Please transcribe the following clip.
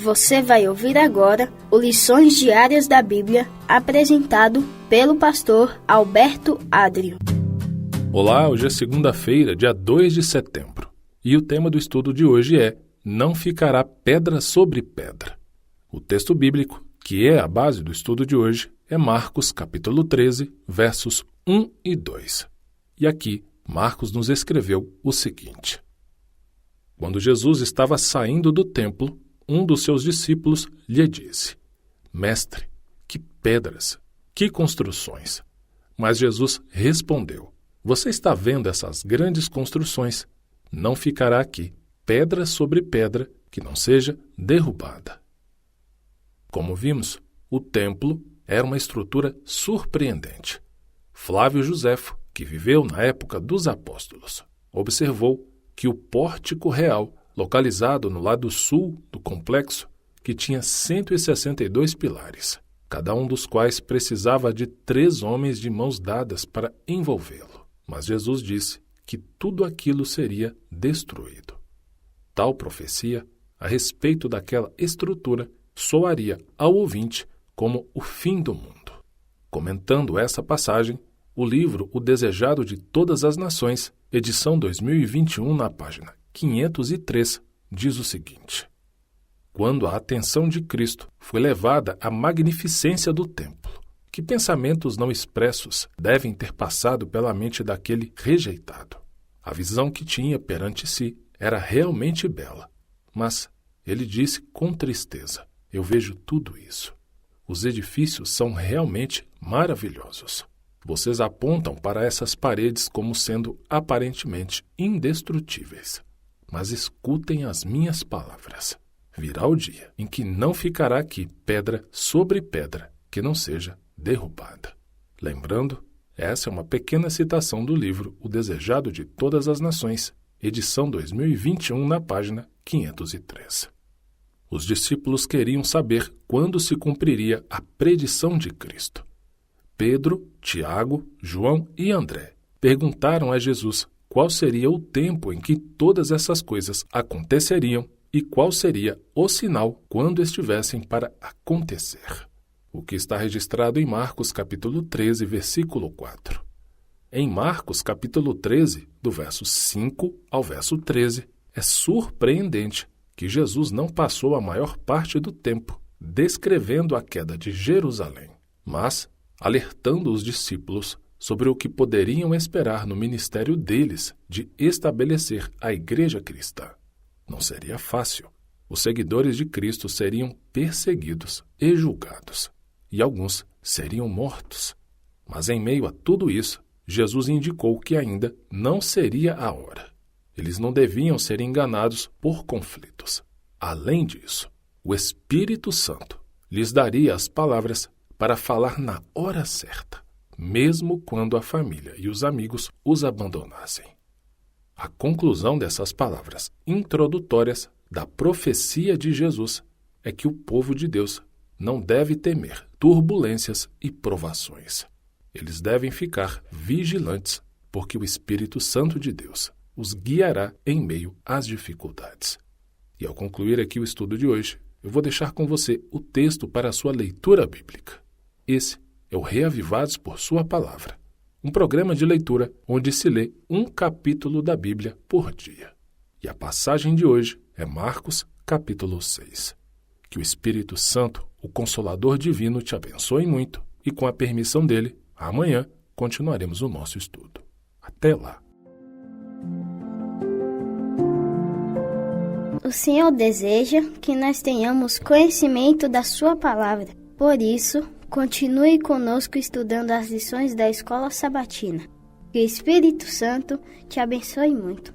Você vai ouvir agora o Lições Diárias da Bíblia, apresentado pelo pastor Alberto Adrio. Olá, hoje é segunda-feira, dia 2 de setembro, e o tema do estudo de hoje é Não ficará pedra sobre pedra. O texto bíblico, que é a base do estudo de hoje, é Marcos capítulo 13, versos 1 e 2. E aqui, Marcos nos escreveu o seguinte: Quando Jesus estava saindo do templo, um dos seus discípulos lhe disse: Mestre, que pedras, que construções! Mas Jesus respondeu: Você está vendo essas grandes construções? Não ficará aqui pedra sobre pedra que não seja derrubada. Como vimos, o templo era uma estrutura surpreendente. Flávio Joséfo, que viveu na época dos apóstolos, observou que o pórtico real, localizado no lado sul do complexo, que tinha 162 pilares, cada um dos quais precisava de 3 homens de mãos dadas para envolvê-lo. Mas Jesus disse que tudo aquilo seria destruído. Tal profecia, a respeito daquela estrutura, soaria ao ouvinte como o fim do mundo. Comentando essa passagem, o livro O Desejado de Todas as Nações, edição 2021, na página 503, diz o seguinte: Quando a atenção de Cristo foi levada à magnificência do templo, que pensamentos não expressos devem ter passado pela mente daquele rejeitado? A visão que tinha perante si era realmente bela, mas ele disse com tristeza: Eu vejo tudo isso. Os edifícios são realmente maravilhosos. Vocês apontam para essas paredes como sendo aparentemente indestrutíveis. Mas escutem as minhas palavras. Virá o dia em que não ficará aqui pedra sobre pedra que não seja derrubada. Lembrando, essa é uma pequena citação do livro O Desejado de Todas as Nações, edição 2021, na página 503. Os discípulos queriam saber quando se cumpriria a predição de Cristo. Pedro, Tiago, João e André perguntaram a Jesus qual seria o tempo em que todas essas coisas aconteceriam e qual seria o sinal quando estivessem para acontecer. O que está registrado em Marcos capítulo 13, versículo 4. Em Marcos capítulo 13, do verso 5 ao verso 13, é surpreendente que Jesus não passou a maior parte do tempo descrevendo a queda de Jerusalém, mas alertando os discípulos sobre o que poderiam esperar no ministério deles de estabelecer a igreja cristã. Não seria fácil. Os seguidores de Cristo seriam perseguidos e julgados, e alguns seriam mortos. Mas em meio a tudo isso, Jesus indicou que ainda não seria a hora. Eles não deviam ser enganados por conflitos. Além disso, o Espírito Santo lhes daria as palavras para falar na hora certa, mesmo quando a família e os amigos os abandonassem. A conclusão dessas palavras introdutórias da profecia de Jesus é que o povo de Deus não deve temer turbulências e provações. Eles devem ficar vigilantes, porque o Espírito Santo de Deus os guiará em meio às dificuldades. E ao concluir aqui o estudo de hoje, eu vou deixar com você o texto para a sua leitura bíblica. Esse é o Reavivados por Sua Palavra, um programa de leitura onde se lê um capítulo da Bíblia por dia. E a passagem de hoje é Marcos, capítulo 6. Que o Espírito Santo, o Consolador Divino, te abençoe muito e, com a permissão dele, amanhã continuaremos o nosso estudo. Até lá! O Senhor deseja que nós tenhamos conhecimento da Sua Palavra. Por isso, continue conosco estudando as lições da Escola Sabatina. Que o Espírito Santo te abençoe muito.